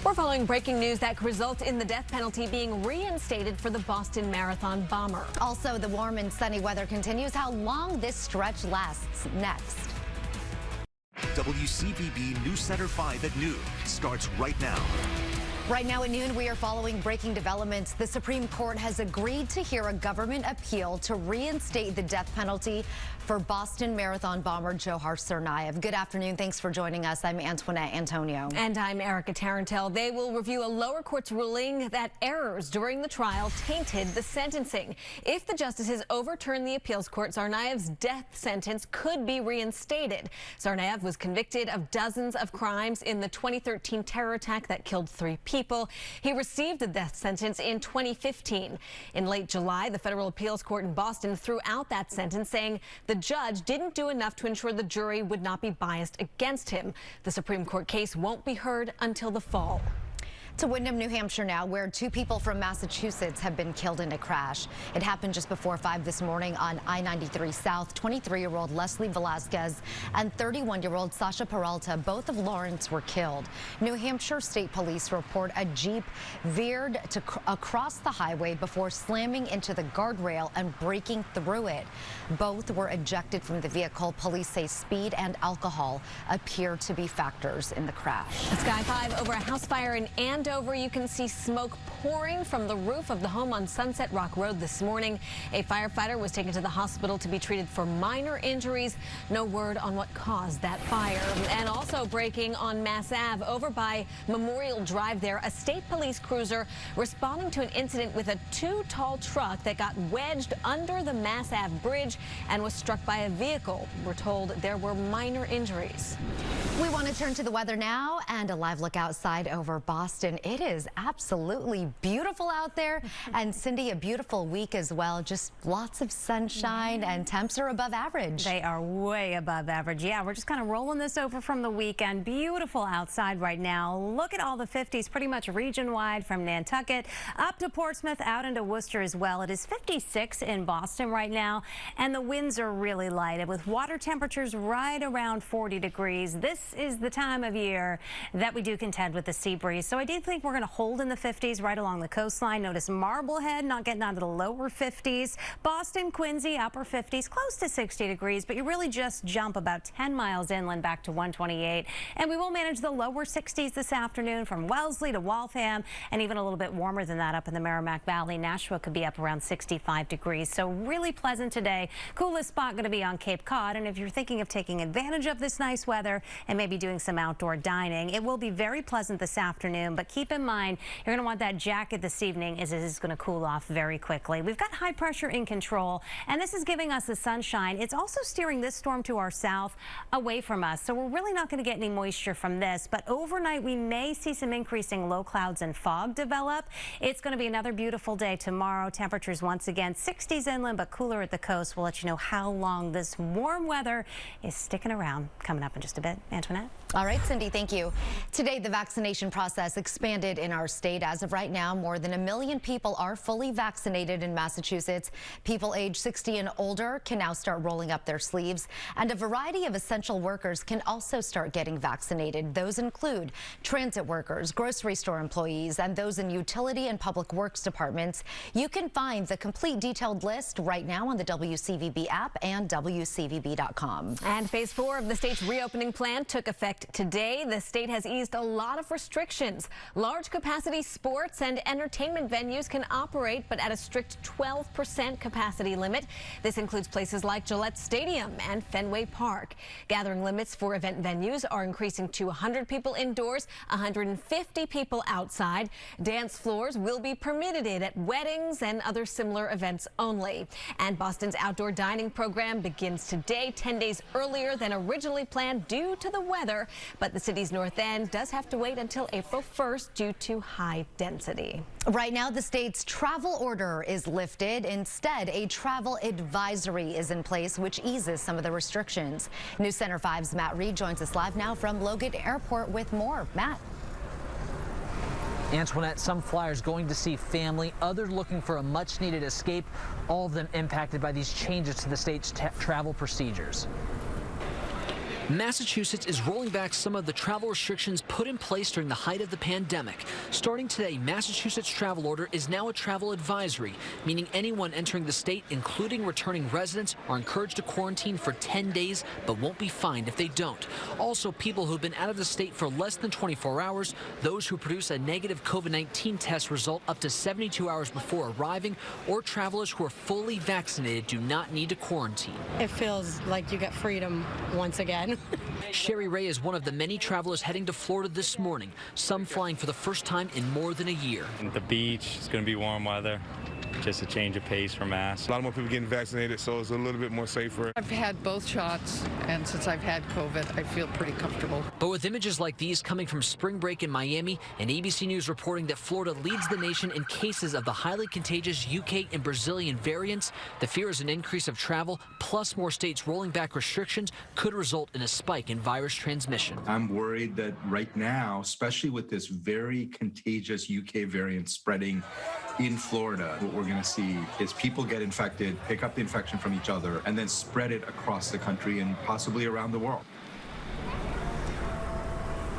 We're following breaking news that could result in the death penalty being reinstated for the Boston Marathon bomber. Also, the warm and sunny weather continues. How long this stretch lasts next. WCVB Newscenter 5 at noon starts right now. Right now at noon, we are following breaking developments. The Supreme Court has agreed to hear a government appeal to reinstate the death penalty for Boston Marathon bomber Johar Tsarnaev. Good afternoon. Thanks for joining us. I'm Antoinette Antonio. And I'm Erica Tarantel. They will review a lower court's ruling that errors during the trial tainted the sentencing. If the justices overturn the appeals court, Tsarnaev's death sentence could be reinstated. Tsarnaev was convicted of dozens of crimes in the 2013 terror attack that killed 3 people. He received the death sentence in 2015. In late July, the federal appeals court in Boston threw out that sentence, saying the judge didn't do enough to ensure the jury would not be biased against him. The Supreme Court case won't be heard until the fall. To Windham, New Hampshire now, where 2 people from Massachusetts have been killed in a crash. It happened just before 5 this morning on I-93 South. 23-year-old Leslie Velasquez and 31-year-old Sasha Peralta, both of Lawrence, were killed. New Hampshire State Police report a Jeep veered across the highway before slamming into the guardrail and breaking through it. Both were ejected from the vehicle. Police say speed and alcohol appear to be factors in the crash. Sky 5 over a house fire in Andover. You can see smoke pouring from the roof of the home on Sunset Rock Road this morning. A firefighter was taken to the hospital to be treated for minor injuries. No word on what caused that fire. And also breaking on Mass Ave over by Memorial Drive there, a state police cruiser responding to an incident with a too-tall truck that got wedged under the Mass Ave bridge and was struck by a vehicle. We're told there were minor injuries. We want to turn to the weather now and a live look outside over Boston. It is absolutely beautiful out there. And Cindy, a beautiful week as well. Just lots of sunshine and temps are above average. They are way above average. Yeah, we're just kind of rolling this over from the weekend. Beautiful outside right now. Look at all the 50s pretty much region-wide from Nantucket up to Portsmouth, out into Worcester as well. It is 56 in Boston right now, and the winds are really light. And with water temperatures right around 40 degrees, this is the time of year that we do contend with the sea breeze. So I do think we're going to hold in the 50s right along the coastline. Notice Marblehead not getting out of the lower 50s. Boston, Quincy, upper 50s, close to 60 degrees, but you really just jump about 10 miles inland back to 128. And we will manage the lower 60s this afternoon from Wellesley to Waltham, and even a little bit warmer than that up in the Merrimack Valley. Nashua could be up around 65 degrees. So really pleasant today. Coolest spot going to be on Cape Cod. And if you're thinking of taking advantage of this nice weather and maybe doing some outdoor dining, it will be very pleasant this afternoon. But keep in mind, you're going to want that jacket this evening as it is going to cool off very quickly. We've got high pressure in control, and this is giving us the sunshine. It's also steering this storm to our south away from us, so we're really not going to get any moisture from this. But overnight, we may see some increasing low clouds and fog develop. It's going to be another beautiful day tomorrow. Temperatures once again 60s inland, but cooler at the coast. We'll let you know how long this warm weather is sticking around. Coming up in just a bit. Antoinette? All right, Cindy, thank you. Today, the vaccination process expanded in our state. As of right now, more than 1 million people are fully vaccinated in Massachusetts. People age 60 and older can now start rolling up their sleeves, and a variety of essential workers can also start getting vaccinated. Those include transit workers, grocery store employees, and those in utility and public works departments. You can find the complete detailed list right now on the WCVB app and WCVB.com. And phase 4 of the state's reopening plan took effect today. The state has eased a lot of restrictions. Large capacity sports and entertainment venues can operate, but at a strict 12% capacity limit. This includes places like Gillette Stadium and Fenway Park. Gathering limits for event venues are increasing to 100 people indoors, 150 people outside. Dance floors will be permitted at weddings and other similar events only. And Boston's outdoor dining program begins today, 10 days earlier than originally planned due to the weather. But the city's north end does have to wait until April 1st due to high density. Right now, the state's travel order is lifted. Instead, a travel advisory is in place, which eases some of the restrictions. Newscenter 5's Matt Reed joins us live now from Logan Airport with more. Matt. Antoinette, some flyers going to see family, others looking for a much-needed escape, all of them impacted by these changes to the state's travel procedures. Massachusetts is rolling back some of the travel restrictions put in place during the height of the pandemic. Starting today, Massachusetts travel order is now a travel advisory, meaning anyone entering the state, including returning residents, are encouraged to quarantine for 10 days, but won't be fined if they don't. Also, people who've been out of the state for less than 24 hours, those who produce a negative COVID-19 test result up to 72 hours before arriving, or travelers who are fully vaccinated do not need to quarantine. It feels like you get freedom once again. Sherry Ray is one of the many travelers heading to Florida this morning, some flying for the first time in more than a year. The beach, it's going to be warm weather. Just a change of pace for Mass. A lot more people getting vaccinated, so it's a little bit more safer. I've had both shots, and since I've had COVID, I feel pretty comfortable. But with images like these coming from spring break in Miami, and ABC News reporting that Florida leads the nation in cases of the highly contagious UK and Brazilian variants, the fear is an increase of travel, plus more states rolling back restrictions, could result in a spike in virus transmission. I'm worried that right now, especially with this very contagious UK variant spreading in Florida, what we're going to see is people get infected, pick up the infection from each other, and then spread it across the country and possibly around the world.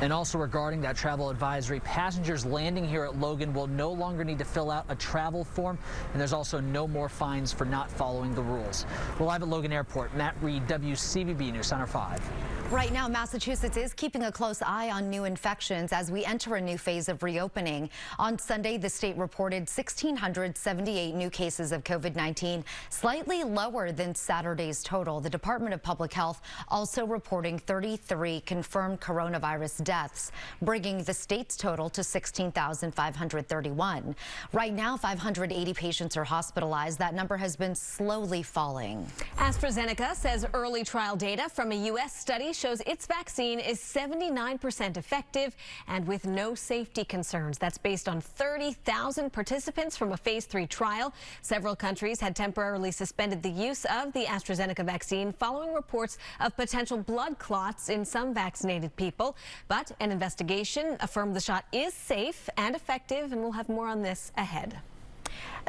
And also regarding that travel advisory, passengers landing here at Logan will no longer need to fill out a travel form, and there's also no more fines for not following the rules. We're live at Logan Airport. Matt Reed, WCVB News Center 5. Right now, Massachusetts is keeping a close eye on new infections as we enter a new phase of reopening. On Sunday, the state reported 1,678 new cases of COVID-19, slightly lower than Saturday's total. The Department of Public Health also reporting 33 confirmed coronavirus deaths, bringing the state's total to 16,531. Right now, 580 patients are hospitalized. That number has been slowly falling. AstraZeneca says early trial data from a U.S. study shows its vaccine is 79% effective and with no safety concerns. That's based on 30,000 participants from a phase 3 trial. Several countries had temporarily suspended the use of the AstraZeneca vaccine following reports of potential blood clots in some vaccinated people. But an investigation affirmed the shot is safe and effective, and we'll have more on this ahead.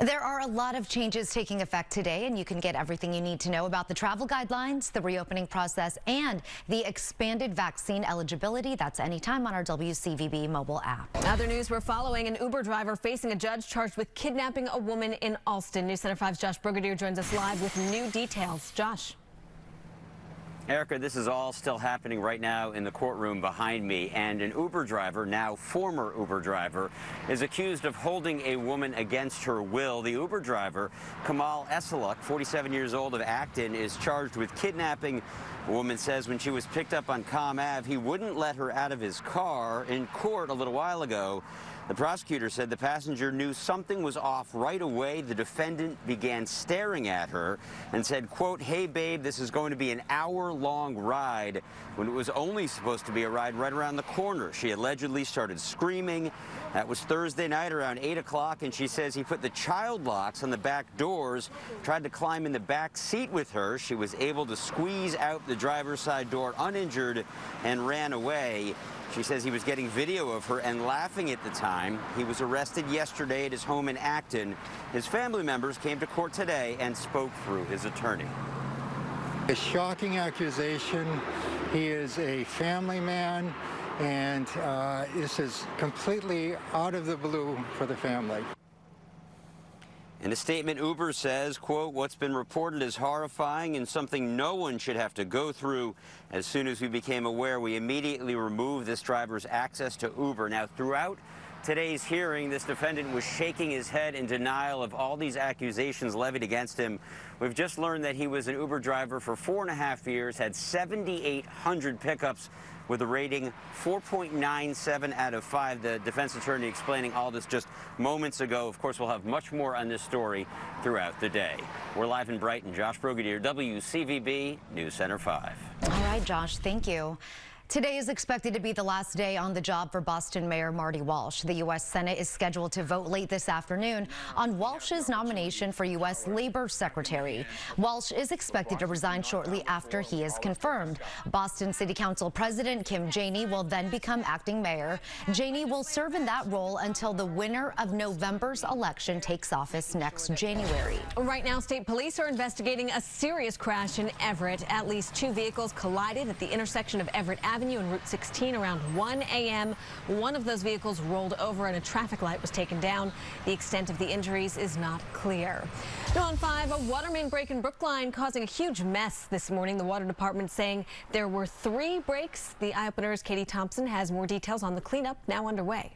There are a lot of changes taking effect today, and you can get everything you need to know about the travel guidelines, the reopening process, and the expanded vaccine eligibility. That's anytime on our WCVB mobile app. Other news we're following: an Uber driver facing a judge charged with kidnapping a woman in Alston. News Center 5's Josh Brigadier joins us live with new details. Josh. Erica, this is all still happening right now in the courtroom behind me, and an Uber driver, now former Uber driver, is accused of holding a woman against her will. The Uber driver, Kamal Esaluk, 47 years old, of Acton, is charged with kidnapping. The woman says when she was picked up on Comm Ave, he wouldn't let her out of his car. In court a little while ago, the prosecutor said the passenger knew something was off right away. The defendant began staring at her and said, quote, "Hey, babe, this is going to be an hour-long ride," when it was only supposed to be a ride right around the corner. She allegedly started screaming. That was Thursday night around 8 o'clock, and she says he put the child locks on the back doors, tried to climb in the back seat with her. She was able to squeeze out the driver's side door uninjured and ran away. She says he was getting video of her and laughing at the time. He was arrested yesterday at his home in Acton. His family members came to court today and spoke through his attorney. A shocking accusation. He is a family man, and this is completely out of the blue for the family. In a statement, Uber says, quote, "What's been reported is horrifying and something no one should have to go through. As soon as we became aware, we immediately removed this driver's access to Uber." Now, throughout today's hearing, this defendant was shaking his head in denial of all these accusations levied against him. We've just learned that he was an Uber driver for 4.5 years, had 7,800 pickups with a rating 4.97 out of 5. The defense attorney explaining all this just moments ago. Of course, we'll have much more on this story throughout the day. We're live in Brighton. Josh Brigadier, WCVB News Center 5. All right, Josh, thank you. Today is expected to be the last day on the job for Boston Mayor Marty Walsh. The U.S. Senate is scheduled to vote late this afternoon on Walsh's nomination for U.S. Labor Secretary. Walsh is expected to resign shortly after he is confirmed. Boston City Council President Kim Janey will then become acting mayor. Janey will serve in that role until the winner of November's election takes office next January. Right now, state police are investigating a serious crash in Everett. At least 2 vehicles collided at the intersection of Everett Avenue and Route 16 around 1 a.m. One of those vehicles rolled over and a traffic light was taken down. The extent of the injuries is not clear. Now on 5, a water main break in Brookline causing a huge mess this morning. The water department saying there were 3 breaks. The Eye Opener's Katie Thompson has more details on the cleanup now underway.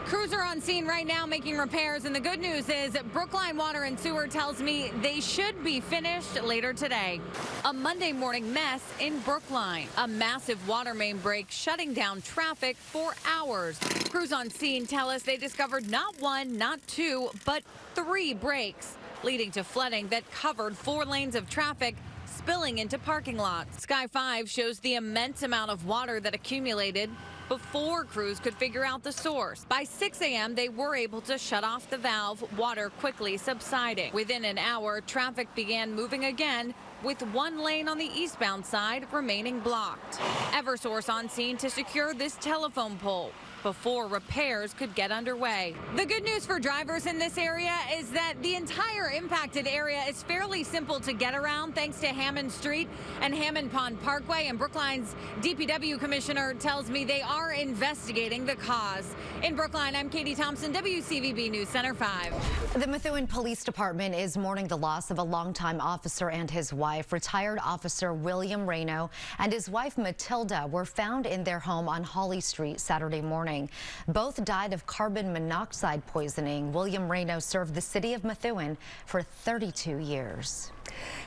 Crews are on scene right now making repairs, and the good news is that Brookline Water and Sewer tells me they should be finished later today. A Monday morning mess in Brookline. A massive water main break shutting down traffic for hours. Crews on scene tell us they discovered not 1, not 2, but 3 breaks, leading to flooding that covered 4 lanes of traffic, spilling into parking lots. Sky 5 shows the immense amount of water that accumulated before crews could figure out the source. By 6 a.m., they were able to shut off the valve, water quickly subsiding. Within an hour, traffic began moving again, with 1 lane on the eastbound side remaining blocked. Eversource on scene to secure this telephone pole before repairs could get underway. The good news for drivers in this area is that the entire impacted area is fairly simple to get around thanks to Hammond Street and Hammond Pond Parkway, and Brookline's DPW commissioner tells me they are investigating the cause. In Brookline, I'm Katie Thompson, WCVB News Center 5. The Methuen Police Department is mourning the loss of a longtime officer and his wife. Retired Officer William Reno and his wife Matilda were found in their home on Holly Street Saturday morning. Both died of carbon monoxide poisoning. William Reno served the city of Methuen for 32 years.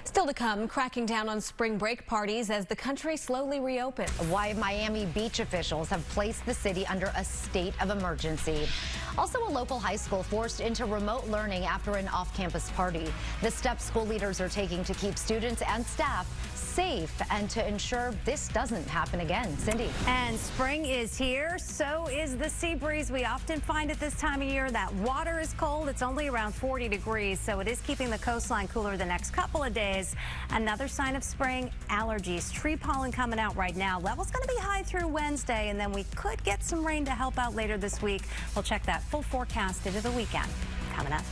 Still to come, cracking down on spring break parties as the country slowly reopens. Why Miami Beach officials have placed the city under a state of emergency. Also, a local high school forced into remote learning after an off-campus party. The steps school leaders are taking to keep students and staff safe and to ensure this doesn't happen again. Cindy. And spring is here, so is the sea breeze we often find at this time of year. That water is cold. It's only around 40 degrees, so it is keeping the coastline cooler the next couple of days. Another sign of spring, allergies. Tree pollen coming out right now. Levels going to be high through Wednesday, and then we could get some rain to help out later this week. We'll check that full forecast into the weekend coming up.